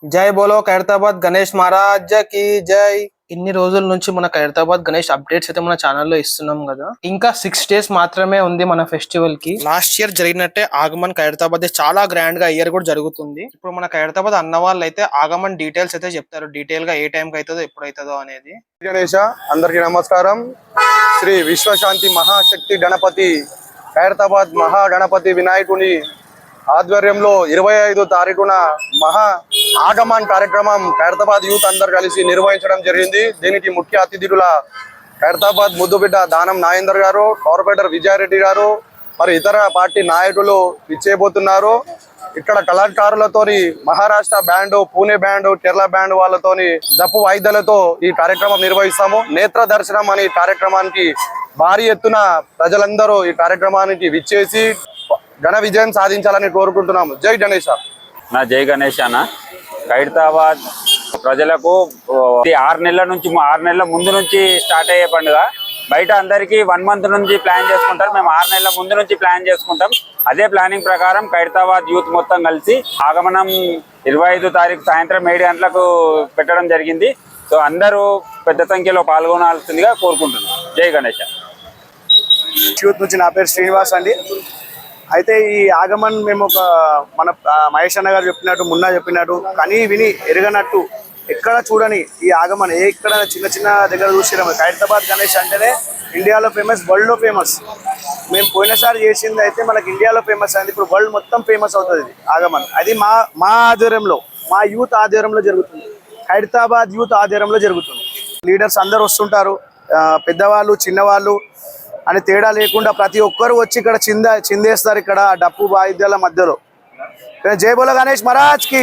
జై బోలో ఖైరతాబాద్ గణేష్ మహారాజ్ కి జై. ఇన్ని రోజుల నుంచి మన ఖైరతాబాద్ గణేష్ అప్డేట్స్ అయితే మన ఛానల్లో ఇస్తున్నాం కదా. ఇంకా 6 days మాత్రమే ఉంది మన ఫెస్టివల్ కి. లాస్ట్ ఇయర్ జరిగినట్టే ఆగమన్ ఖైరతాబాద్ చాలా గ్రాండ్ గా ఇయర్ కూడా జరుగుతుంది. ఇప్పుడు మన ఖైరతాబాద్ అన్న వాళ్ళు అయితే ఆగమన్ డీటెయిల్స్ అయితే చెప్తారు, డీటెయిల్ గా ఏ టైం కి అవుతుందో ఎప్పుడు అవుతుందో అనేది. గణేష అందరికి నమస్కారం. శ్రీ విశ్వశాంతి మహాశక్తి గణపతి ఖైరతాబాద్ మహాగణపతి వినాయకుని ఆధ్వర్యంలో 25వ తారీఖున మహా ఆగమన్ కార్యక్రమం ఖైరతాబాద్ యూత్ అందరు కలిసి నిర్వహించడం జరిగింది. దీనికి ముఖ్య అతిథుల ఖైరతాబాద్ ముద్దుబిడ్డ దానం నాగేందర్ గారు, కార్పొరేటర్ విజయారెడ్డి గారు, మరి ఇతర పార్టీ నాయకులు ఇచ్చేయబోతున్నారు. ఇక్కడ కళాకారులతోని Maharashtra band, Pune band, Kerala band వాళ్ళతోని దప్పు వాయిద్యాలతో ఈ కార్యక్రమం నిర్వహిస్తాము. నేత్ర దర్శనం అనే కార్యక్రమానికి భారీ ఎత్తున ప్రజలందరూ ఈ కార్యక్రమానికి విచ్చేసి ఘన విజయం సాధించాలని కోరుకుంటున్నాము. జై గణేష. నా జై గణేష్ అన్న. ఖైరతాబాద్ ప్రజలకు 6 నెలల ముందు నుంచి స్టార్ట్ అయ్యే పండుగ. బయట అందరికీ 1 month నుంచి ప్లాన్ చేసుకుంటారు, మేము 6 నెలల ముందు నుంచి ప్లాన్ చేసుకుంటాం. అదే ప్లానింగ్ ప్రకారం ఖైరతాబాద్ యూత్ మొత్తం కలిసి ఆగమనం 25వ తారీఖు సాయంత్రం 7 గంటలకు పెట్టడం జరిగింది. సో అందరూ పెద్ద సంఖ్యలో పాల్గొనాల్సిందిగా కోరుకుంటున్నాం. జై గణేష. యూత్ నుంచి నా పేరు శ్రీనివాస్ అండి. అయితే ఈ ఆగమన్ మేము మన మహేష్ అన్న గారు చెప్పినట్టు, మున్నా చెప్పినట్టు కనీ విని ఎరగనట్టు ఎక్కడ చూడని ఈ ఆగమన్ ఇక్కడ చిన్న చిన్న దగ్గర చూసినాము. ఖైరతాబాద్ గణేష్ అంటేనే ఇండియాలో ఫేమస్, వరల్డ్లో ఫేమస్. మేము పోయినసారి చేసింది అయితే మనకి ఇండియాలో ఫేమస్ అయింది, ఇప్పుడు వరల్డ్ మొత్తం ఫేమస్ అవుతుంది ఇది ఆగమన్. అది మా ఆధ్వర్యంలో, మా యూత్ ఆధ్వర్యంలో జరుగుతుంది. ఖైరతాబాద్ యూత్ ఆధ్వర్యంలో జరుగుతుంది. లీడర్స్ అందరు వస్తుంటారు, పెద్దవాళ్ళు చిన్నవాళ్ళు అని తేడా లేకుండా ప్రతి ఒక్కరు వచ్చి ఇక్కడ చిందేస్తారు ఇక్కడ డప్పు వాయిద్యాల మధ్యలో. జై బోలో గణేష్ మహారాజ్ కి.